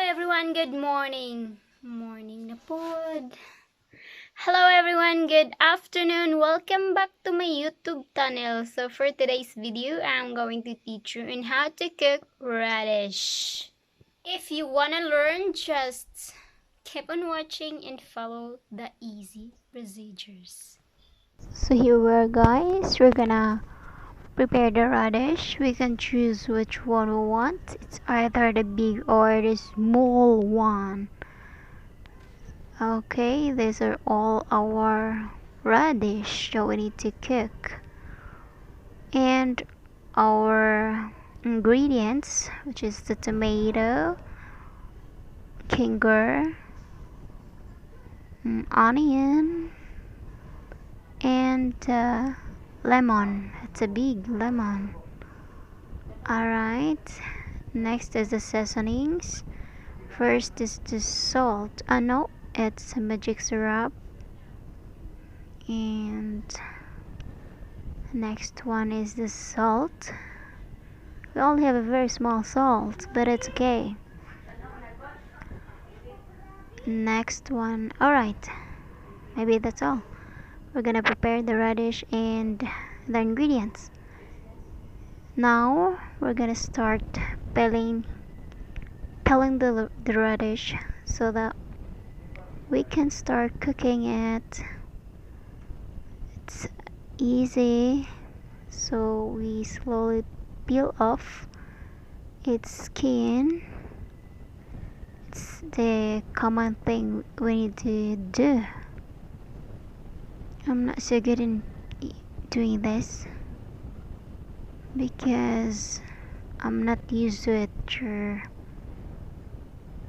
everyone, good morning. Morning na pod. Hello everyone, good afternoon. Welcome back to my YouTube channel. So for today's video, I'm going to teach you on how to cook radish. If you wanna learn, just keep on watching and follow the easy procedures. So here we are, guys. We're gonna prepare the radish. We can choose which one we want. It's either the big or the small one. Okay, these are all our radish that we need to cook. And our ingredients, which is the tomato, vinegar, onion, and lemon. It's a big lemon. Alright, next is the seasonings. First is the salt. No, it's magic syrup. And next one is the salt. We only have a very small salt, but it's okay. Next one, alright, maybe that's all. We're gonna prepare the radish and the ingredients. Now we're gonna start peeling the radish so that we can start cooking it. It's easy, so we slowly peel off its skin. It's the common thing we need to do. I'm not so good in doing this because I'm not used to it. Sure.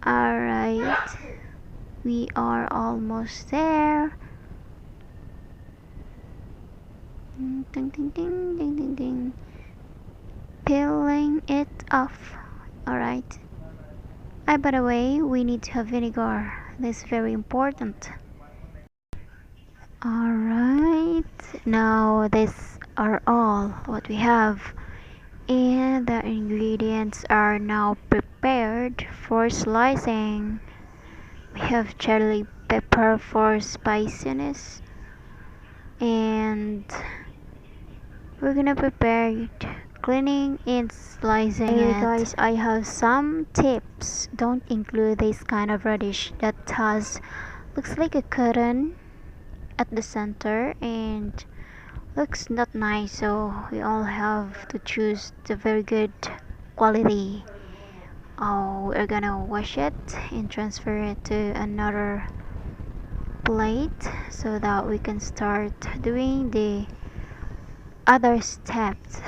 Alright, we are almost there. Ding, ding, ding, ding, ding, ding. Peeling it off. Alright. By the way, we need to have vinegar. This is very important. Alright, now these are all what we have. And the ingredients are now prepared for slicing. We have chili pepper for spiciness, and we're gonna prepare it, cleaning and slicing it. Guys, I have some tips. Don't include this kind of radish that looks like a cotton at the center and looks not nice, so we all have to choose the very good quality. We're gonna wash it and transfer it to another plate so that we can start doing the other steps.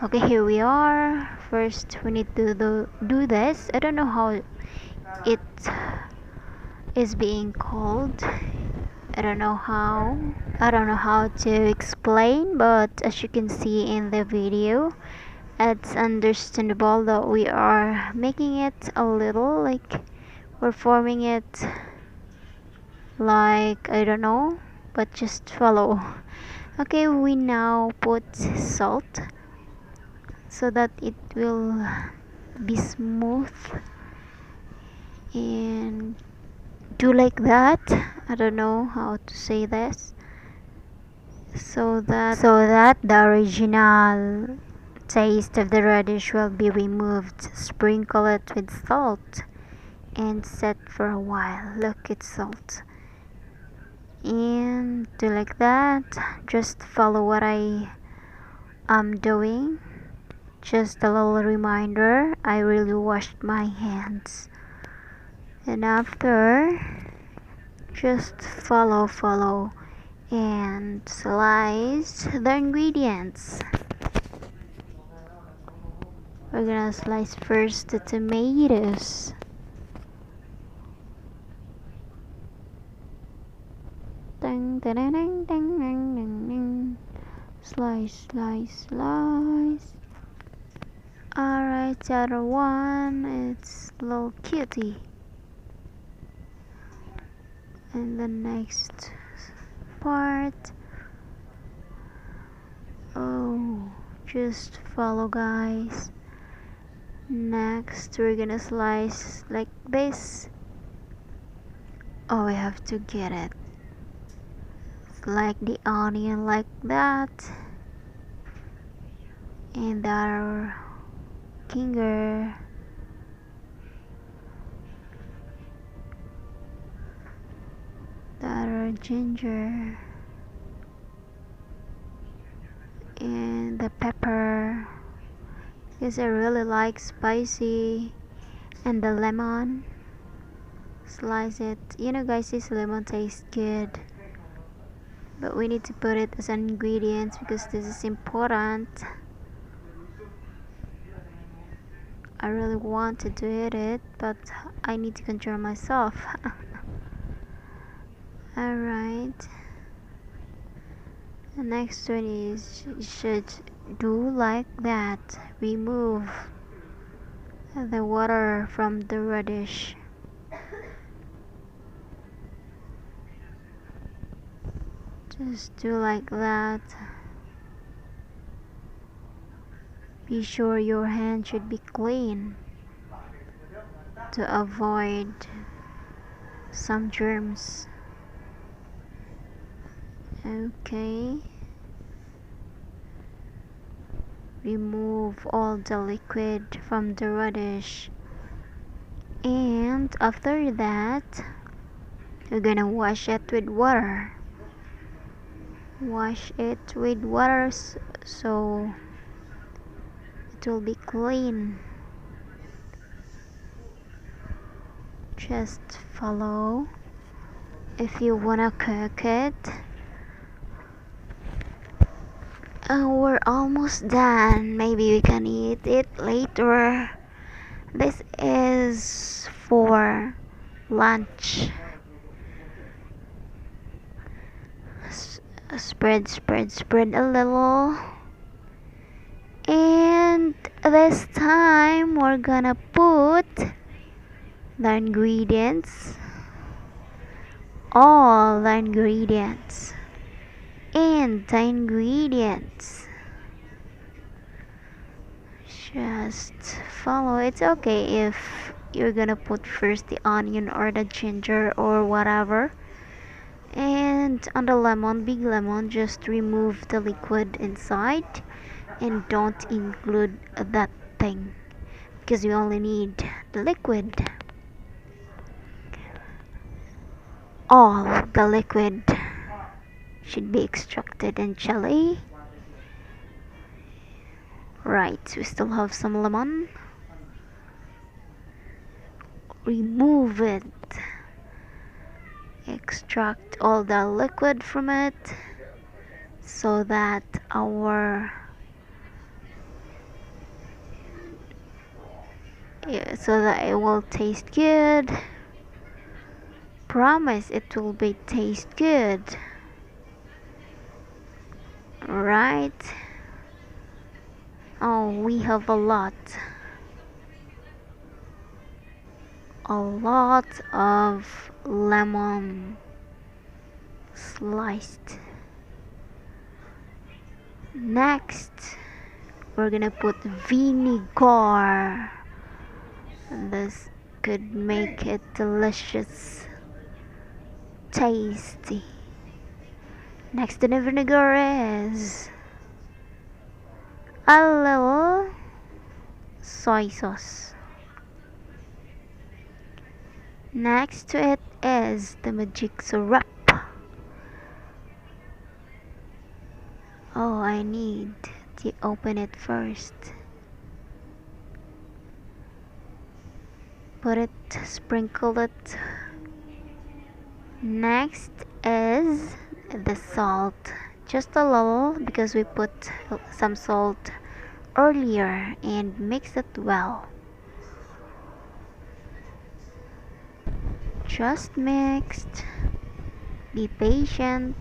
Okay, here we are. First we need to do this. I don't know how it is being called. I don't know how to explain, but as you can see in the video, it's understandable that we are making it a little like we're forming it like, I don't know, but just follow. Okay, we now put salt so that it will be smooth and do like that. I don't know how to say this, so that the original taste of the radish will be removed. Sprinkle it with salt and set for a while. Look, it's salt. And do like that. Just follow what I am doing. Just a little reminder, I really washed my hands. And after, just follow and slice the ingredients. We're gonna slice first the tomatoes. Ding, ding, ding, ding, ding, ding, ding. Slice. Alright, the other one, it's a little cutie. And the next part, just follow, guys. Next, we're gonna slice like this. Oh, we have to get it like the onion, like that. And our ginger, our ginger, and the pepper, because I really like spicy, and the lemon. Slice it. You know, guys, this lemon tastes good, but we need to put it as an ingredient because this is important. I really wanted to eat it, but I need to control myself. Alright. The next one is you should do like that. Remove the water from the radish. Just do like that. Be sure your hand should be clean to avoid some germs. Okay. Remove all the liquid from the radish. And after that, we're gonna wash it with water. Wash it with water so it will be clean. Just follow if you wanna cook it. We're almost done. Maybe we can eat it later. This is for lunch. Spread, spread, spread a little. And this time we're gonna put the ingredients, all the ingredients, and the ingredients. Just follow. It's okay if you're gonna put first the onion or the ginger or whatever. And on the lemon, big lemon, just remove the liquid inside and don't include that thing because you only need the liquid. All the liquid should be extracted in jelly. Right, we still have some lemon. Remove it. Extract all the liquid from it so that it will taste good. Promise it will be taste good. Right? Oh, we have a lot of lemon sliced. Next, we're gonna put vinegar. This could make it delicious, tasty. Next to the vinegar is a little soy sauce. Next to it is the magic syrup. Oh, I need to open it first. Put it, sprinkle it. Next is the salt. Just a little because we put some salt earlier, and mix it well. Just mixed. Be patient.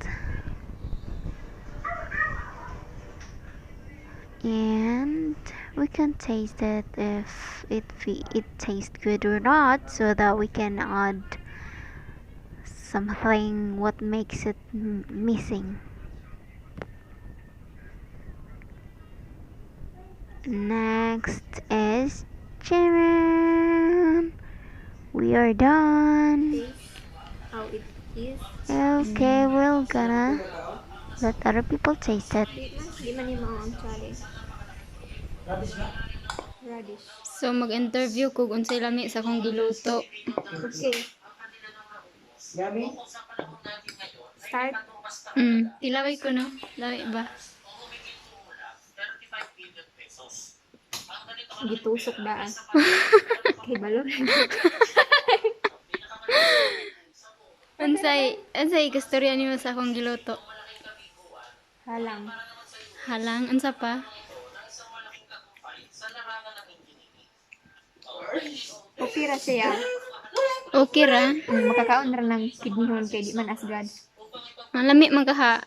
And we can taste it if it tastes good or not, so that we can add something what makes it missing. Next is we are done. Taste how it is. Okay, we're gonna let other people taste it. Di man yung mga challenge. Radish. So mag-interview kung unsay lami sa akong giluto. Okay. Start. Tilaway ko no. Lami ba? Gitusok daan. Kay balon. Unsay kastorya nimo sa akong giluto? Halang. Halang unsa pa? Okay ra siya. Okay ra. Makakaon ra ng kidnihon kay di man asgad. Malami man kaha.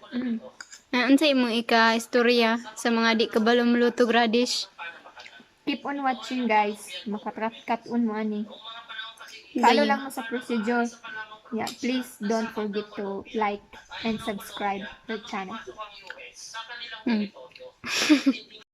Unsay imong ika-istorya sa mga di kabalo mulutog radish? Keep on watching guys. Makakat-on mo ani. Follow lang mo sa procedure. Yeah, please don't forget to like and subscribe the channel.